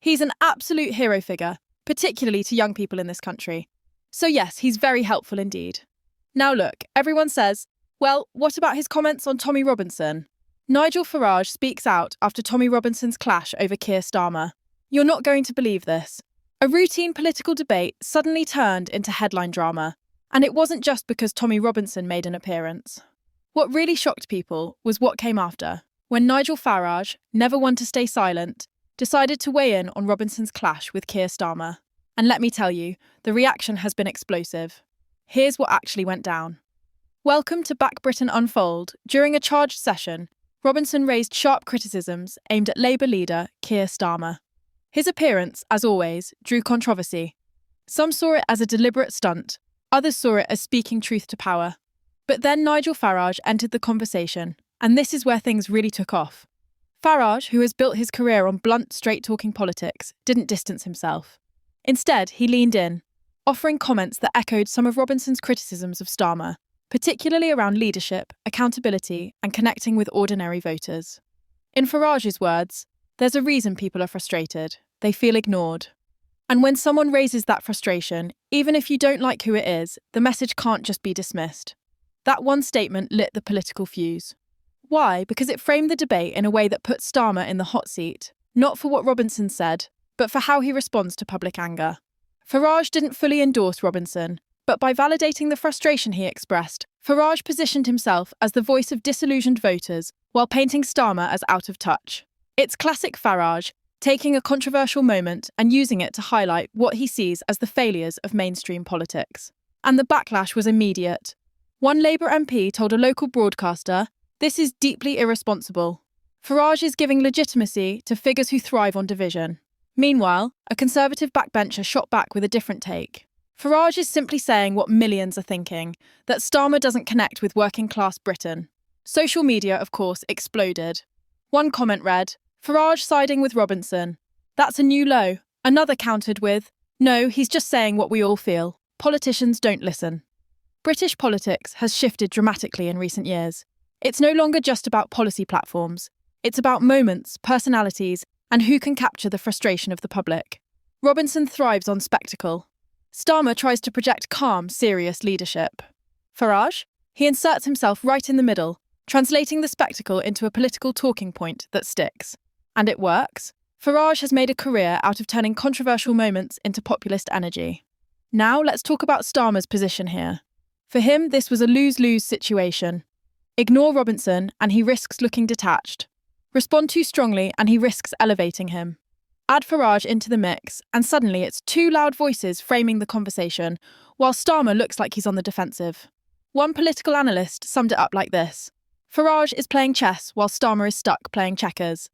He's an absolute hero figure, particularly to young people in this country. So yes, he's very helpful indeed. Now look, everyone says, well, what about his comments on Tommy Robinson? Nigel Farage speaks out after Tommy Robinson's clash over Keir Starmer. You're not going to believe this. A routine political debate suddenly turned into headline drama, and it wasn't just because Tommy Robinson made an appearance. What really shocked people was what came after, when Nigel Farage, never one to stay silent, decided to weigh in on Robinson's clash with Keir Starmer. And let me tell you, the reaction has been explosive. Here's what actually went down. Welcome to Back Britain Unfold. During a charged session, Robinson raised sharp criticisms aimed at Labour leader Keir Starmer. His appearance, as always, drew controversy. Some saw it as a deliberate stunt, others saw it as speaking truth to power. But then Nigel Farage entered the conversation, and this is where things really took off. Farage, who has built his career on blunt, straight-talking politics, didn't distance himself. Instead, he leaned in, offering comments that echoed some of Robinson's criticisms of Starmer, particularly around leadership, accountability, and connecting with ordinary voters. In Farage's words, there's a reason people are frustrated. They feel ignored. And when someone raises that frustration, even if you don't like who it is, the message can't just be dismissed. That one statement lit the political fuse. Why? Because it framed the debate in a way that put Starmer in the hot seat, not for what Robinson said, but for how he responds to public anger. Farage didn't fully endorse Robinson, but by validating the frustration he expressed, Farage positioned himself as the voice of disillusioned voters while painting Starmer as out of touch. It's classic Farage, taking a controversial moment and using it to highlight what he sees as the failures of mainstream politics. And the backlash was immediate. One Labour MP told a local broadcaster, "This is deeply irresponsible." Farage is giving legitimacy to figures who thrive on division. Meanwhile, a Conservative backbencher shot back with a different take. Farage is simply saying what millions are thinking, that Starmer doesn't connect with working-class Britain. Social media, of course, exploded. One comment read, "Farage siding with Robinson. That's a new low." Another countered with, "No, he's just saying what we all feel. Politicians don't listen." British politics has shifted dramatically in recent years. It's no longer just about policy platforms. It's about moments, personalities, and who can capture the frustration of the public. Robinson thrives on spectacle. Starmer tries to project calm, serious leadership. Farage? He inserts himself right in the middle, translating the spectacle into a political talking point that sticks. And it works. Farage has made a career out of turning controversial moments into populist energy. Now let's talk about Starmer's position here. For him, this was a lose-lose situation. Ignore Robinson and he risks looking detached. Respond too strongly and he risks elevating him. Add Farage into the mix, and suddenly it's two loud voices framing the conversation, while Starmer looks like he's on the defensive. One political analyst summed it up like this: Farage is playing chess while Starmer is stuck playing checkers.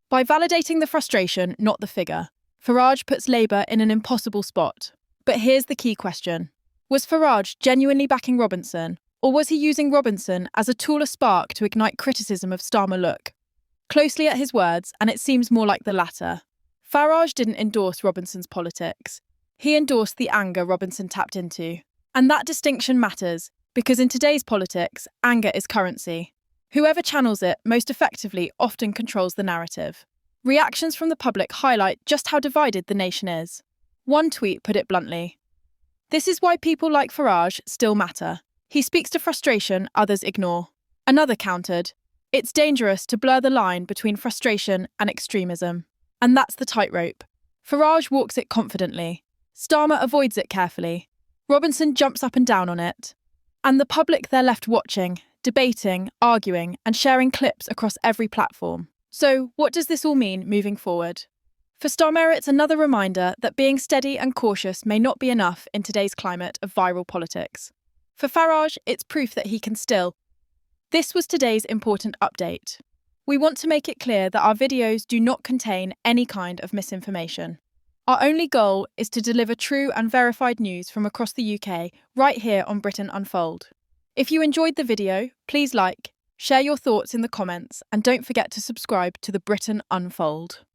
By validating the frustration, not the figure, Farage puts Labour in an impossible spot. But here's the key question. Was Farage genuinely backing Robinson, or was he using Robinson as a tool of spark to ignite criticism of Starmer? Look closely at his words, and it seems more like the latter. Farage didn't endorse Robinson's politics. He endorsed the anger Robinson tapped into. And that distinction matters, because in today's politics, anger is currency. Whoever channels it most effectively often controls the narrative. Reactions from the public highlight just how divided the nation is. One tweet put it bluntly: "This is why people like Farage still matter. He speaks to frustration others ignore." Another countered, "It's dangerous to blur the line between frustration and extremism." And that's the tightrope. Farage walks it confidently. Starmer avoids it carefully. Robinson jumps up and down on it. And the public, they're left watching, debating, arguing, and sharing clips across every platform. So, what does this all mean moving forward? For Starmer, it's another reminder that being steady and cautious may not be enough in today's climate of viral politics. For Farage, it's proof that he can still. This was today's important update. We want to make it clear that our videos do not contain any kind of misinformation. Our only goal is to deliver true and verified news from across the UK right here on Britain Unfold. If you enjoyed the video, please like, share your thoughts in the comments, and don't forget to subscribe to the Britain Unfold.